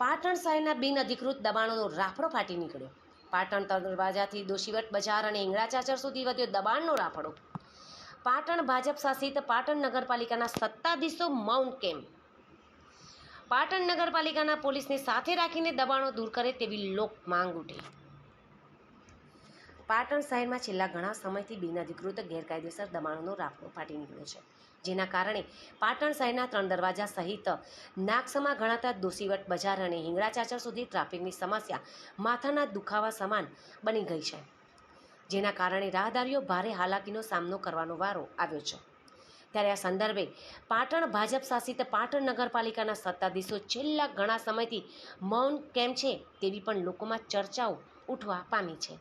પાટણ શહેરના બિનઅધિકૃત દબાણોનો રાફડો ફાટી નીકળ્યો. પાટણ દરવાજાથી દોશીવટ બજાર અને હિંગળા ચાચર સુધી વધ્યો દબાણનો રાફડો. પાટણ ભાજપ શાસિત પાટણ નગરપાલિકાના સત્તાધીશો મૌન કેમ? પાટણ નગરપાલિકાના પોલીસને સાથે રાખીને દબાણો દૂર કરે તેવી લોક માંગ ઉઠી. પાટણ શહેરમાં છેલ્લા ઘણા સમયથી બિનઅધિકૃત ગેરકાયદેસર દબાણોનો રાફડો ફાટી નીકળ્યો છે, જેના કારણે પાટણ શહેરના 3 દરવાજા સહિત નાગસમા ગણાતા દોશીવટ બજાર અને હિંગળા ચાચર સુધી ટ્રાફિકની સમસ્યા માથાના દુખાવા સમાન બની ગઈ છે, જેના કારણે રાહદારીઓ ભારે હાલાકીનો સામનો કરવાનો વારો આવ્યો છે. ત્યારે આ સંદર્ભે પાટણ ભાજપ શાસિત પાટણ નગરપાલિકાના સત્તાધીશો છેલ્લા ઘણા સમયથી મૌન કેમ છે તેવી પણ લોકોમાં ચર્ચાઓ ઉઠવા પામી છે.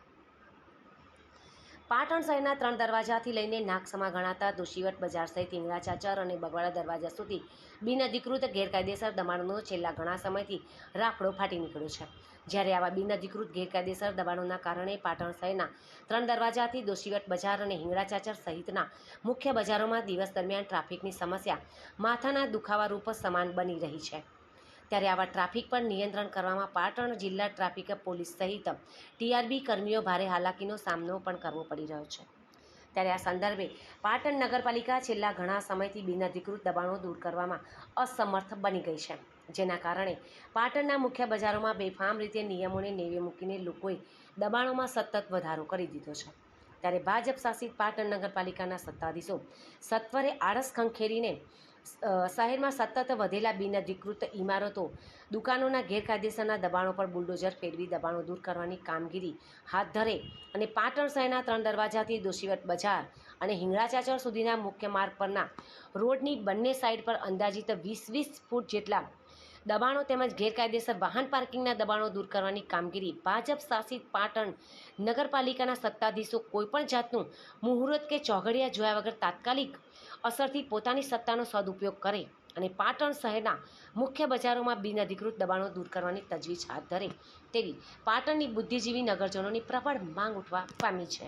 પાટણ શહેરના 3 દરવાજાથી લઈને નાગસમા ગણાતા દોશીવટ બજાર સહિત હિંગળા ચાચર અને બગવાડા દરવાજા સુધી બિનઅધિકૃત ગેરકાયદેસર દબાણોનો છેલ્લા ઘણા સમયથી રાફડો ફાટી નીકળ્યો છે. જ્યારે આવા બિનઅધિકૃત ગેરકાયદેસર દબાણોના કારણે પાટણ શહેરના 3 દરવાજાથી દોશીવટ બજાર અને હિંગળા ચાચર સહિતના મુખ્ય બજારોમાં દિવસ દરમિયાન ટ્રાફિકની સમસ્યા માથાના દુખાવા રૂપ સમાન બની રહી છે. ત્યારે આવા ટ્રાફિક પર નિયંત્રણ કરવામાં પાટણ જિલ્લા ટ્રાફિક પોલીસ સહિત ટીઆરબી કર્મીઓ ભારે હાલાકીનો સામનો પણ કરવો પડી રહ્યો છે. ત્યારે આ સંદર્ભે પાટણ નગરપાલિકા છેલ્લા ઘણા સમયથી બિનઅધિકૃત દબાણો દૂર કરવામાં અસમર્થ બની ગઈ છે, જેના કારણે પાટણના મુખ્ય બજારોમાં બેફામ રીતે નિયમોને નેવે મૂકીને લોકોએ દબાણોમાં સતત વધારો કરી દીધો છે. ત્યારે ભાજપ શાસિત પાટણ નગરપાલિકાના સત્તાધીશો સત્વરે આળસ ખંખેરીને શહેરમાં સતત વધેલા બિનઅધિકૃત ઇમારતો, દુકાનોના ગેરકાયદેસરના દબાણો પર બુલડોઝર ફેરવી દબાણો દૂર કરવાની કામગીરી હાથ ધરે અને પાટણ શહેરના 3 દરવાજાથી દોશીવટ બજાર અને હિંગળા ચાચર સુધીના મુખ્ય માર્ગ પરના રોડની બંને સાઇડ પર અંદાજિત 20 ફૂટ જેટલા દબાણો તેમજ ગેરકાયદેસર વાહન પાર્કિંગના દબાણો દૂર કરવાની કામગીરી ભાજપ શાસિત પાટણ નગરપાલિકાના સત્તાધીશો કોઈપણ જાતનું મુહૂર્ત કે ચોઘડિયા જોયા વગર તાત્કાલિક અસરથી પોતાની સત્તાનો સદુપયોગ કરે અને પાટણ શહેરના મુખ્ય બજારોમાં બિનઅધિકૃત દબાણો દૂર કરવાની તજવીજ હાથ ધરે તેવી પાટણની બુદ્ધિજીવી નગરજનોની પ્રબળ માંગ ઉઠવા પામી છે.